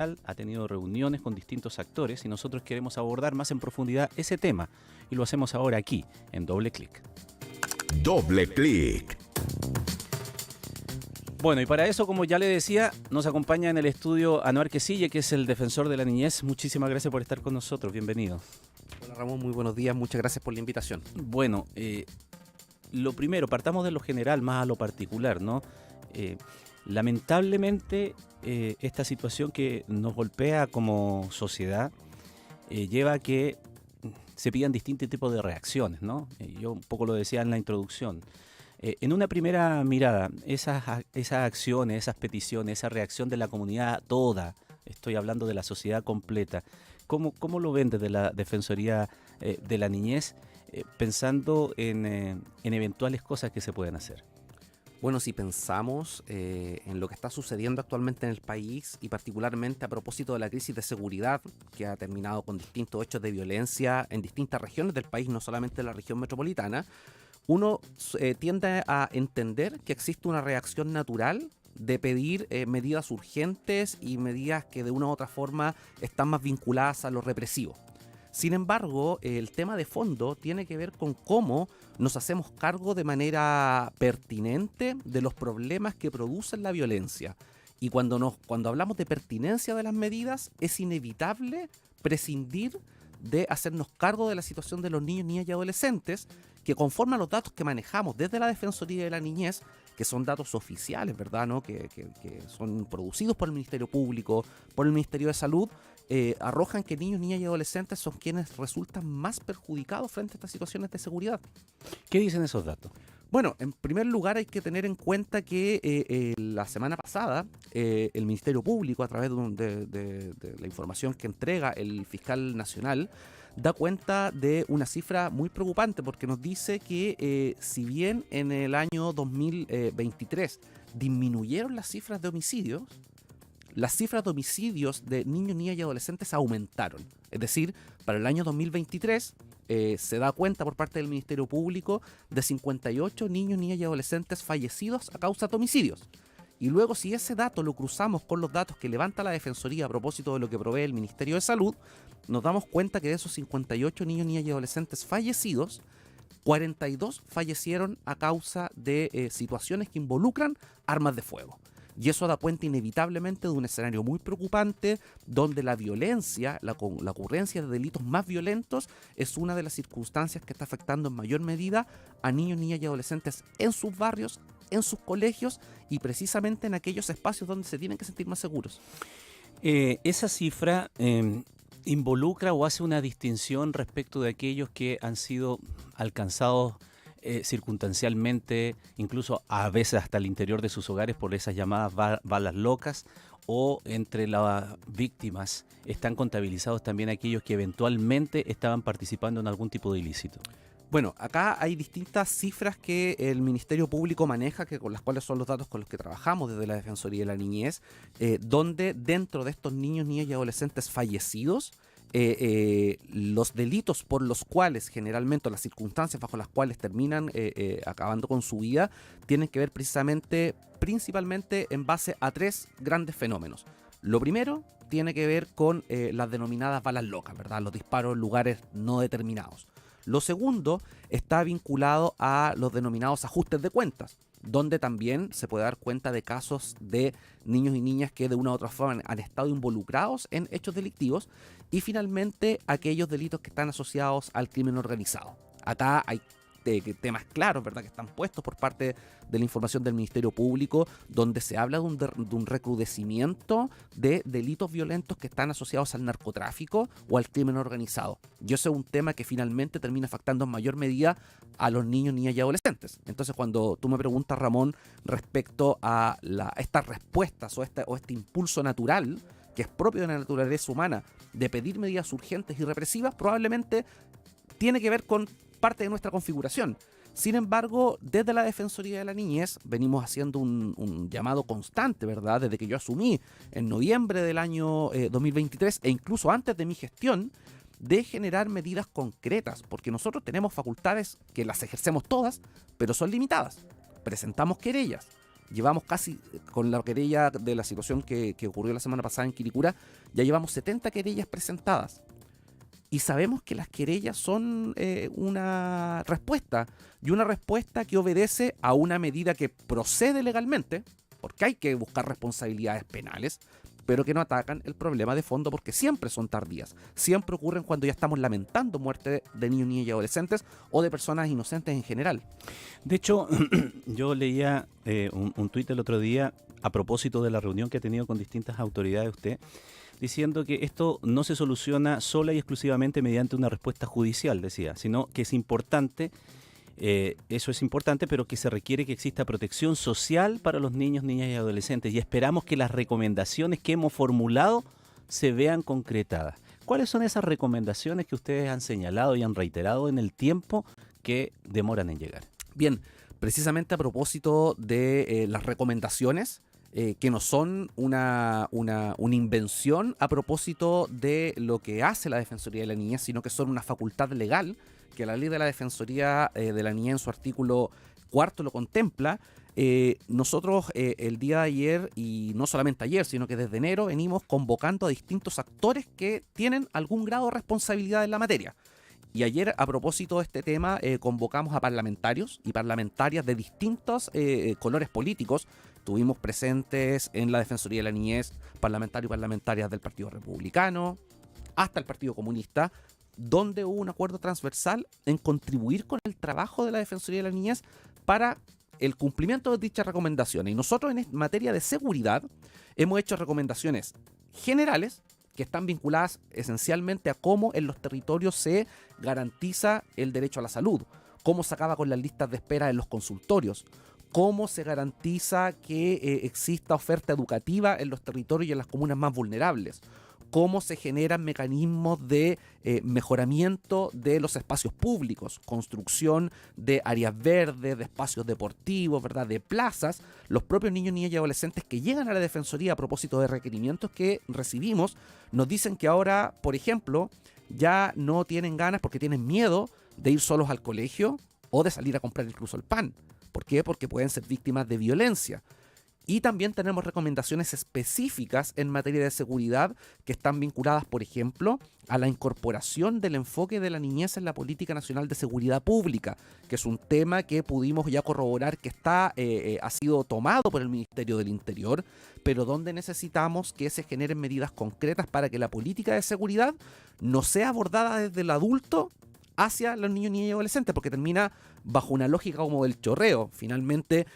ha tenido reuniones con distintos actores y nosotros queremos abordar más en profundidad ese tema y lo hacemos ahora aquí en Doble Clic. Doble Clic. Bueno, y para eso, como ya le decía, nos acompaña en el estudio Anuar Quesille, que es el defensor de la niñez. Muchísimas gracias por estar con nosotros, bienvenido. Hola Ramón, muy buenos días, muchas gracias por la invitación. Bueno, lo primero, partamos de lo general más a lo particular, ¿no? Lamentablemente, esta situación que nos golpea como sociedad lleva a que se pidan distintos tipos de reacciones, ¿no? Yo un poco lo decía en la introducción. En una primera mirada, esas acciones, esas peticiones, esa reacción de la comunidad toda, estoy hablando de la sociedad completa, ¿cómo lo ven desde la Defensoría de la Niñez, pensando en eventuales cosas que se pueden hacer? Bueno, si pensamos en lo que está sucediendo actualmente en el país y particularmente a propósito de la crisis de seguridad que ha terminado con distintos hechos de violencia en distintas regiones del país, no solamente en la región metropolitana, uno tiende a entender que existe una reacción natural de pedir medidas urgentes y medidas que de una u otra forma están más vinculadas a lo represivo. Sin embargo, el tema de fondo tiene que ver con cómo nos hacemos cargo de manera pertinente de los problemas que producen la violencia. Y cuando hablamos de pertinencia de las medidas, es inevitable prescindir de hacernos cargo de la situación de los niños, niñas y adolescentes, que conforme a los datos que manejamos desde la Defensoría de la Niñez, que son datos oficiales, ¿verdad?, ¿no? que son producidos por el Ministerio Público, por el Ministerio de Salud, arrojan que niños, niñas y adolescentes son quienes resultan más perjudicados frente a estas situaciones de seguridad. ¿Qué dicen esos datos? Bueno, en primer lugar hay que tener en cuenta que la semana pasada el Ministerio Público, a través de la información que entrega el fiscal nacional, da cuenta de una cifra muy preocupante porque nos dice que si bien en el año 2023 disminuyeron las cifras de homicidios, las cifras de homicidios de niños, niñas y adolescentes aumentaron. Es decir, para el año 2023 se da cuenta por parte del Ministerio Público de 58 niños, niñas y adolescentes fallecidos a causa de homicidios. Y luego, si ese dato lo cruzamos con los datos que levanta la Defensoría a propósito de lo que provee el Ministerio de Salud, nos damos cuenta que de esos 58 niños, niñas y adolescentes fallecidos, 42 fallecieron a causa de situaciones que involucran armas de fuego. Y eso da cuenta inevitablemente de un escenario muy preocupante donde la violencia, la ocurrencia de delitos más violentos es una de las circunstancias que está afectando en mayor medida a niños, niñas y adolescentes en sus barrios, en sus colegios y precisamente en aquellos espacios donde se tienen que sentir más seguros. Esa cifra involucra o hace una distinción respecto de aquellos que han sido alcanzados circunstancialmente, incluso a veces hasta el interior de sus hogares por esas llamadas balas locas, o entre las víctimas están contabilizados también aquellos que eventualmente estaban participando en algún tipo de ilícito. Bueno, acá hay distintas cifras que el Ministerio Público maneja, con las cuales son los datos con los que trabajamos desde la Defensoría de la Niñez, donde dentro de estos niños, niñas y adolescentes fallecidos, los delitos por los cuales generalmente, las circunstancias bajo las cuales terminan acabando con su vida, tienen que ver principalmente en base a tres grandes fenómenos. Lo primero tiene que ver con las denominadas balas locas, ¿verdad? Los disparos en lugares no determinados. Lo segundo está vinculado a los denominados ajustes de cuentas, donde también se puede dar cuenta de casos de niños y niñas que de una u otra forma han estado involucrados en hechos delictivos, y finalmente aquellos delitos que están asociados al crimen organizado. Acá hay temas claros, ¿verdad?, que están puestos por parte de la información del Ministerio Público, donde se habla de un recrudecimiento de delitos violentos que están asociados al narcotráfico o al crimen organizado. Y eso es un tema que finalmente termina afectando en mayor medida a los niños, niñas y adolescentes. Entonces, cuando tú me preguntas, Ramón, respecto a estas respuestas o este impulso natural que es propio de la naturaleza humana de pedir medidas urgentes y represivas, probablemente tiene que ver con parte de nuestra configuración. Sin embargo, desde la Defensoría de la Niñez venimos haciendo un llamado constante, ¿verdad?, desde que yo asumí en noviembre del año 2023 e incluso antes de mi gestión, de generar medidas concretas, porque nosotros tenemos facultades que las ejercemos todas, pero son limitadas. Presentamos querellas, llevamos casi, con la querella de la situación que ocurrió la semana pasada en Quilicura, ya llevamos 70 querellas presentadas. Y sabemos que las querellas son una respuesta, y una respuesta que obedece a una medida que procede legalmente, porque hay que buscar responsabilidades penales, pero que no atacan el problema de fondo porque siempre son tardías. Siempre ocurren cuando ya estamos lamentando muerte de niños, niñas y adolescentes o de personas inocentes en general. De hecho, yo leía un tuit el otro día a propósito de la reunión que ha tenido con distintas autoridades usted, diciendo que esto no se soluciona sola y exclusivamente mediante una respuesta judicial, decía, sino que es importante, eso es importante, pero que se requiere que exista protección social para los niños, niñas y adolescentes, y esperamos que las recomendaciones que hemos formulado se vean concretadas. ¿Cuáles son esas recomendaciones que ustedes han señalado y han reiterado en el tiempo que demoran en llegar? Bien, precisamente a propósito de las recomendaciones, que no son una invención a propósito de lo que hace la Defensoría de la Niñez, sino que son una facultad legal que la ley de la Defensoría de la Niñez en su artículo 4 lo contempla. Nosotros el día de ayer, y no solamente ayer, sino que desde enero venimos convocando a distintos actores que tienen algún grado de responsabilidad en la materia. Y ayer, a propósito de este tema, convocamos a parlamentarios y parlamentarias de distintos colores políticos. Tuvimos presentes en la Defensoría de la Niñez parlamentarios y parlamentarias del Partido Republicano, hasta el Partido Comunista, donde hubo un acuerdo transversal en contribuir con el trabajo de la Defensoría de la Niñez para el cumplimiento de dichas recomendaciones. Y nosotros en materia de seguridad hemos hecho recomendaciones generales que están vinculadas esencialmente a cómo en los territorios se garantiza el derecho a la salud, cómo se acaba con las listas de espera en los consultorios, cómo se garantiza que exista oferta educativa en los territorios y en las comunas más vulnerables, cómo se generan mecanismos de mejoramiento de los espacios públicos, construcción de áreas verdes, de espacios deportivos, ¿verdad?, de plazas. Los propios niños, niñas y adolescentes que llegan a la Defensoría a propósito de requerimientos que recibimos, nos dicen que ahora, por ejemplo, ya no tienen ganas porque tienen miedo de ir solos al colegio o de salir a comprar incluso el pan. ¿Por qué? Porque pueden ser víctimas de violencia. Y también tenemos recomendaciones específicas en materia de seguridad que están vinculadas, por ejemplo, a la incorporación del enfoque de la niñez en la Política Nacional de Seguridad Pública, que es un tema que pudimos ya corroborar que ha sido tomado por el Ministerio del Interior, pero donde necesitamos que se generen medidas concretas para que la política de seguridad no sea abordada desde el adulto hacia los niños, niñas y adolescentes, porque termina bajo una lógica como del chorreo. Finalmente,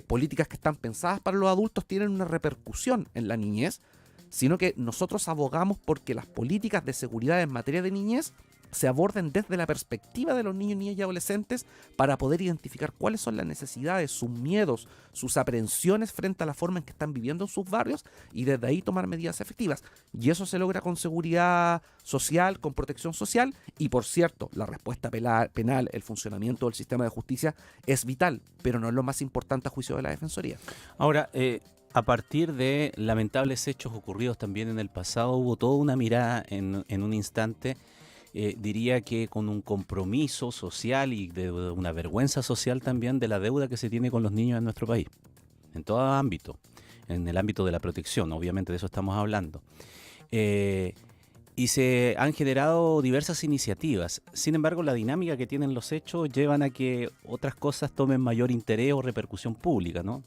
políticas que están pensadas para los adultos tienen una repercusión en la niñez, sino que nosotros abogamos porque las políticas de seguridad en materia de niñez se aborden desde la perspectiva de los niños, niñas y adolescentes para poder identificar cuáles son las necesidades, sus miedos, sus aprehensiones frente a la forma en que están viviendo en sus barrios y desde ahí tomar medidas efectivas. Y eso se logra con seguridad social, con protección social y, por cierto, la respuesta penal, el funcionamiento del sistema de justicia es vital, pero no es lo más importante a juicio de la Defensoría. Ahora, a partir de lamentables hechos ocurridos también en el pasado, hubo toda una mirada en un instante, diría que con un compromiso social y de una vergüenza social también de la deuda que se tiene con los niños en nuestro país, en todo ámbito, en el ámbito de la protección, obviamente de eso estamos hablando. Y se han generado diversas iniciativas. Sin embargo, la dinámica que tienen los hechos llevan a que otras cosas tomen mayor interés o repercusión pública, ¿no?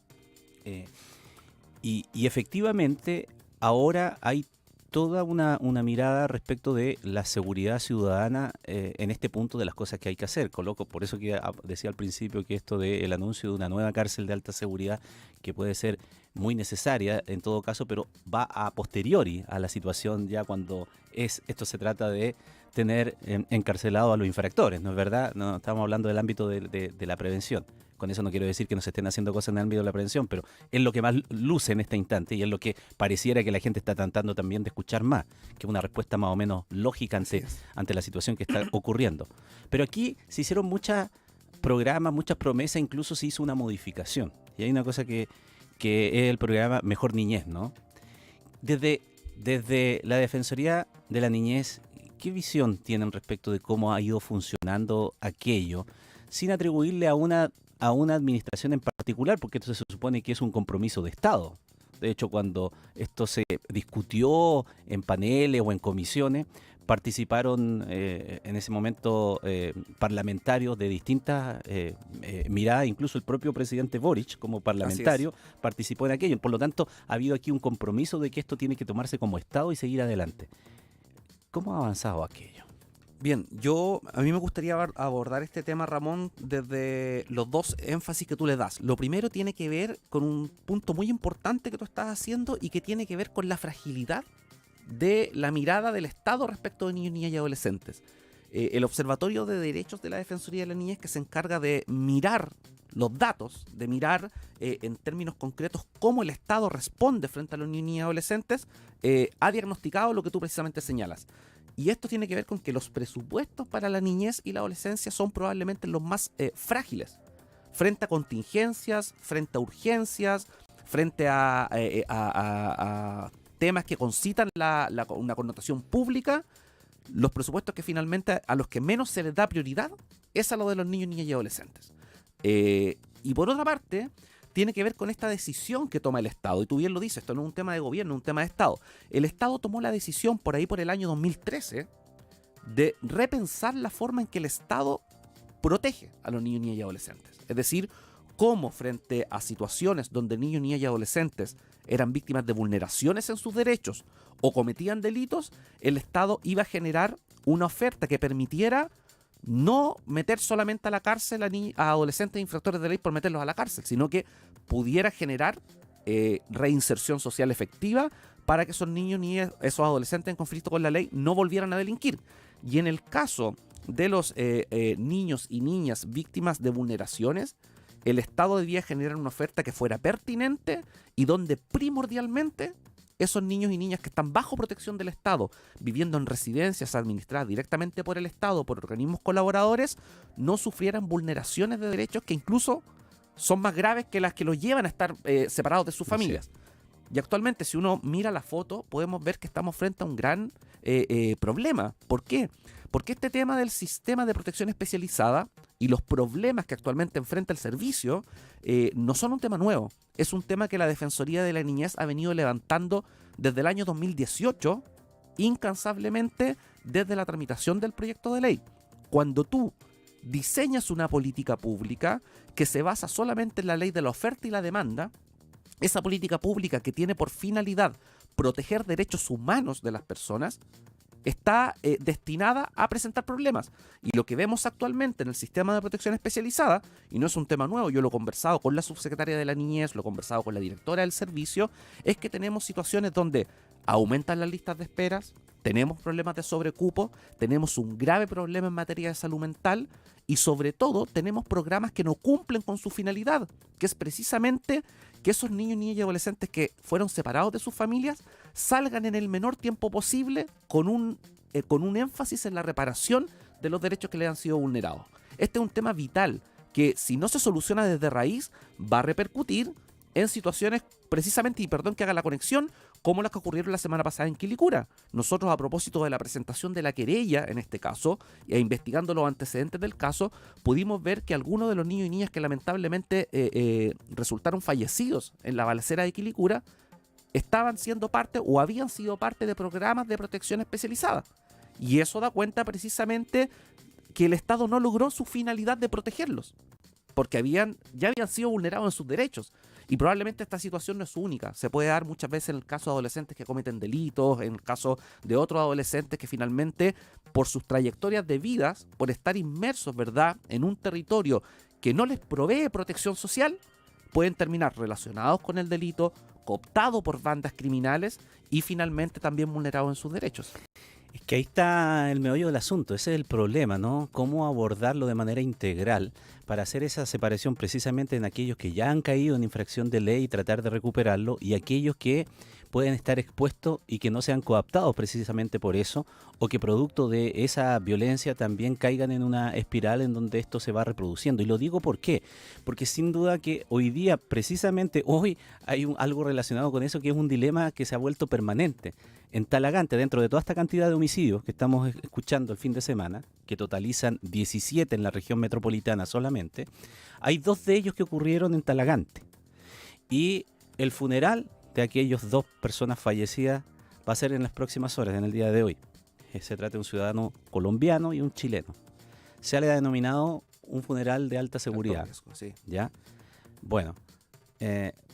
Y efectivamente, ahora hay toda una mirada respecto de la seguridad ciudadana en este punto de las cosas que hay que hacer. Coloco, por eso que decía al principio que esto del anuncio de una nueva cárcel de alta seguridad, que puede ser muy necesaria en todo caso, pero va a posteriori a la situación ya cuando esto se trata de tener encarcelado a los infractores, ¿no es verdad? No estamos hablando del ámbito de la prevención. Con eso no quiero decir que no se estén haciendo cosas en el ámbito de la prevención, pero es lo que más luce en este instante y es lo que pareciera que la gente está tratando también de escuchar más, que es una respuesta más o menos lógica ante la situación que está ocurriendo. Pero aquí se hicieron muchos programas, muchas promesas, incluso se hizo una modificación. Y hay una cosa que es el programa Mejor Niñez, ¿no? Desde la Defensoría de la Niñez, ¿qué visión tienen respecto de cómo ha ido funcionando aquello, sin atribuirle a una administración en particular particular, porque esto se supone que es un compromiso de Estado. De hecho, cuando esto se discutió en paneles o en comisiones, participaron en ese momento parlamentarios de distintas miradas, incluso el propio presidente Boric como parlamentario participó en aquello. Por lo tanto, ha habido aquí un compromiso de que esto tiene que tomarse como Estado y seguir adelante. ¿Cómo ha avanzado aquello? Bien, a mí me gustaría abordar este tema, Ramón, desde los dos énfasis que tú le das. Lo primero tiene que ver con un punto muy importante que tú estás haciendo y que tiene que ver con la fragilidad de la mirada del Estado respecto de niños, niñas y adolescentes. El Observatorio de Derechos de la Defensoría de la Niñez, que se encarga de mirar los datos, de mirar en términos concretos cómo el Estado responde frente a los niños, niñas y adolescentes, ha diagnosticado lo que tú precisamente señalas. Y esto tiene que ver con que los presupuestos para la niñez y la adolescencia son probablemente los más frágiles, frente a contingencias, frente a urgencias, frente a temas que concitan una connotación pública. Los presupuestos que finalmente a los que menos se les da prioridad es a lo de los niños, niñas y adolescentes. Y por otra parte, tiene que ver con esta decisión que toma el Estado. Y tú bien lo dices, esto no es un tema de gobierno, es un tema de Estado. El Estado tomó la decisión por ahí por el año 2013 de repensar la forma en que el Estado protege a los niños, niñas y adolescentes. Es decir, cómo frente a situaciones donde niños, niñas y adolescentes eran víctimas de vulneraciones en sus derechos o cometían delitos, el Estado iba a generar una oferta que permitiera no meter solamente a la cárcel a adolescentes infractores de ley por meterlos a la cárcel, sino que pudiera generar reinserción social efectiva para que esos niños ni esos adolescentes en conflicto con la ley no volvieran a delinquir. Y en el caso de los niños y niñas víctimas de vulneraciones, el Estado debía generar una oferta que fuera pertinente y donde primordialmente esos niños y niñas que están bajo protección del Estado, viviendo en residencias administradas directamente por el Estado, por organismos colaboradores, no sufrieran vulneraciones de derechos que incluso son más graves que las que los llevan a estar separados de sus familias. Sí. Y actualmente, si uno mira la foto, podemos ver que estamos frente a un gran problema. ¿Por qué? Porque este tema del sistema de protección especializada y los problemas que actualmente enfrenta el servicio no son un tema nuevo. Es un tema que la Defensoría de la Niñez ha venido levantando desde el año 2018, incansablemente desde la tramitación del proyecto de ley. Cuando tú diseñas una política pública que se basa solamente en la ley de la oferta y la demanda, esa política pública que tiene por finalidad proteger derechos humanos de las personas, está destinada a presentar problemas. Y lo que vemos actualmente en el sistema de protección especializada, y no es un tema nuevo, yo lo he conversado con la subsecretaria de la Niñez, lo he conversado con la directora del servicio, es que tenemos situaciones donde aumentan las listas de esperas, tenemos problemas de sobrecupo, tenemos un grave problema en materia de salud mental y sobre todo tenemos programas que no cumplen con su finalidad, que es precisamente que esos niños, niñas y adolescentes que fueron separados de sus familias salgan en el menor tiempo posible con un énfasis en la reparación de los derechos que les han sido vulnerados. Este es un tema vital que si no se soluciona desde raíz va a repercutir en situaciones precisamente, y perdón que haga la conexión, como las que ocurrieron la semana pasada en Quilicura. Nosotros, a propósito de la presentación de la querella, en este caso, e investigando los antecedentes del caso, pudimos ver que algunos de los niños y niñas que lamentablemente resultaron fallecidos en la balacera de Quilicura estaban siendo parte o habían sido parte de programas de protección especializada. Y eso da cuenta precisamente que el Estado no logró su finalidad de protegerlos, porque ya habían sido vulnerados en sus derechos. Y probablemente esta situación no es única. Se puede dar muchas veces en el caso de adolescentes que cometen delitos, en el caso de otros adolescentes que finalmente, por sus trayectorias de vidas, por estar inmersos, ¿verdad?, en un territorio que no les provee protección social, pueden terminar relacionados con el delito, cooptados por bandas criminales y finalmente también vulnerados en sus derechos. Es que ahí está el meollo del asunto, ese es el problema, ¿no? Cómo abordarlo de manera integral para hacer esa separación precisamente en aquellos que ya han caído en infracción de ley y tratar de recuperarlo, y aquellos que pueden estar expuestos y que no sean coaptados precisamente por eso, o que producto de esa violencia también caigan en una espiral en donde esto se va reproduciendo. Y lo digo ¿por qué? Porque sin duda que hoy día, precisamente hoy, hay algo relacionado con eso que es un dilema que se ha vuelto permanente. En Talagante, dentro de toda esta cantidad de homicidios que estamos escuchando el fin de semana, que totalizan 17 en la región metropolitana solamente, hay 2 de ellos que ocurrieron en Talagante. Y el funeral de aquellos 2 personas fallecidas va a ser en las próximas horas, en el día de hoy. Se trata de un ciudadano colombiano y un chileno. Se le ha denominado un funeral de alta seguridad. Riesgo, sí. ¿Ya? Bueno,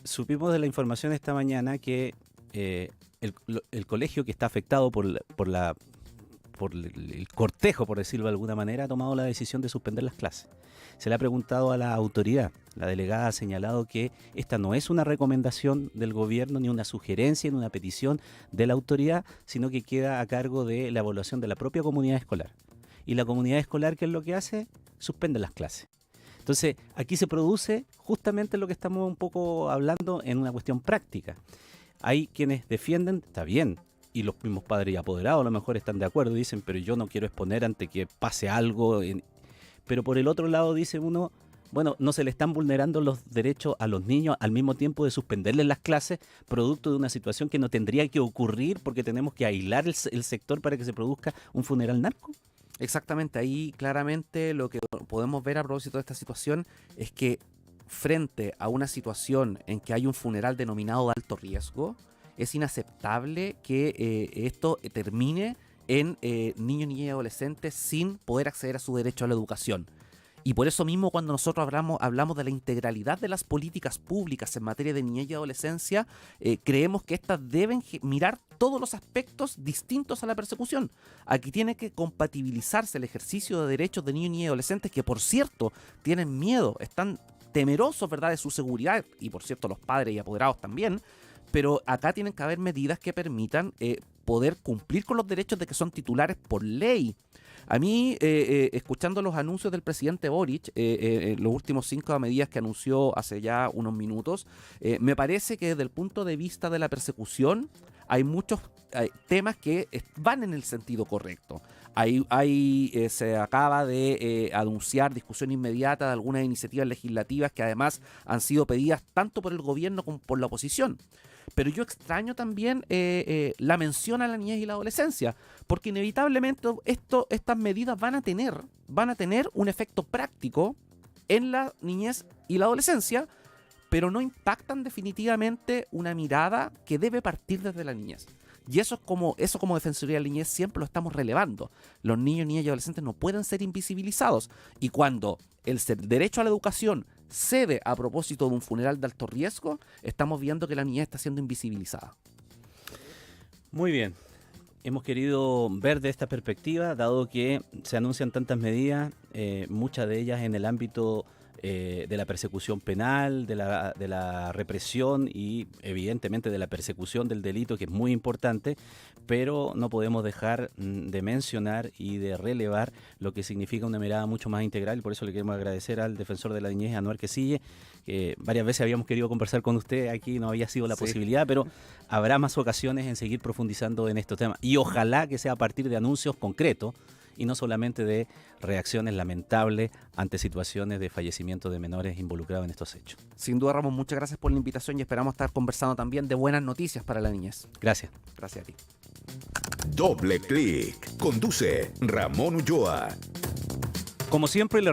supimos de la información esta mañana que el colegio que está afectado por el cortejo, por decirlo de alguna manera, ha tomado la decisión de suspender las clases. Se le ha preguntado a la autoridad. La delegada ha señalado que esta no es una recomendación del gobierno, ni una sugerencia, ni una petición de la autoridad, sino que queda a cargo de la evaluación de la propia comunidad escolar. Y la comunidad escolar, ¿qué es lo que hace? Suspende las clases. Entonces, aquí se produce justamente lo que estamos un poco hablando en una cuestión práctica. Hay quienes defienden, está bien, y los mismos padres y apoderados a lo mejor están de acuerdo y dicen, pero yo no quiero exponer ante que pase algo. Pero por el otro lado dice uno, bueno, no se le están vulnerando los derechos a los niños al mismo tiempo de suspenderles las clases, producto de una situación que no tendría que ocurrir porque tenemos que aislar el sector para que se produzca un funeral narco. Exactamente, ahí claramente lo que podemos ver a propósito de esta situación es que frente a una situación en que hay un funeral denominado de alto riesgo, es inaceptable que esto termine en niños, niñas y adolescentes sin poder acceder a su derecho a la educación. Y por eso mismo cuando nosotros hablamos de la integralidad de las políticas públicas en materia de niñez y adolescencia, creemos que éstas deben mirar todos los aspectos distintos a la persecución. Aquí tiene que compatibilizarse el ejercicio de derechos de niños, niñas y adolescentes que, por cierto, tienen miedo, están temerosos, ¿verdad?, de su seguridad, y por cierto los padres y apoderados también, pero acá tienen que haber medidas que permitan poder cumplir con los derechos de que son titulares por ley. A mí, escuchando los anuncios del presidente Boric, los últimos 5 medidas que anunció hace ya unos minutos, me parece que desde el punto de vista de la persecución hay muchos temas que van en el sentido correcto. Se acaba de anunciar discusión inmediata de algunas iniciativas legislativas que además han sido pedidas tanto por el gobierno como por la oposición. Pero yo extraño también la mención a la niñez y la adolescencia, porque inevitablemente estas medidas van a tener un efecto práctico en la niñez y la adolescencia, pero no impactan definitivamente una mirada que debe partir desde la niñez. Y eso como Defensoría de la Niñez siempre lo estamos relevando. Los niños, niñas y adolescentes no pueden ser invisibilizados. Y cuando el derecho a la educación cede a propósito de un funeral de alto riesgo, estamos viendo que la niñez está siendo invisibilizada. Muy bien. Hemos querido ver de esta perspectiva, dado que se anuncian tantas medidas, muchas de ellas en el ámbito de la persecución penal, de la represión y evidentemente de la persecución del delito, que es muy importante, pero no podemos dejar de mencionar y de relevar lo que significa una mirada mucho más integral, y por eso le queremos agradecer al defensor de la niñez, Anuar Quesille, que varias veces habíamos querido conversar con usted, aquí no había sido la posibilidad, pero habrá más ocasiones en seguir profundizando en estos temas, y ojalá que sea a partir de anuncios concretos, y no solamente de reacciones lamentables ante situaciones de fallecimiento de menores involucrados en estos hechos. Sin duda, Ramón, muchas gracias por la invitación y esperamos estar conversando también de buenas noticias para la niñez. Gracias. Gracias a ti. Doble Clic. Conduce Ramón Ulloa. Como siempre, le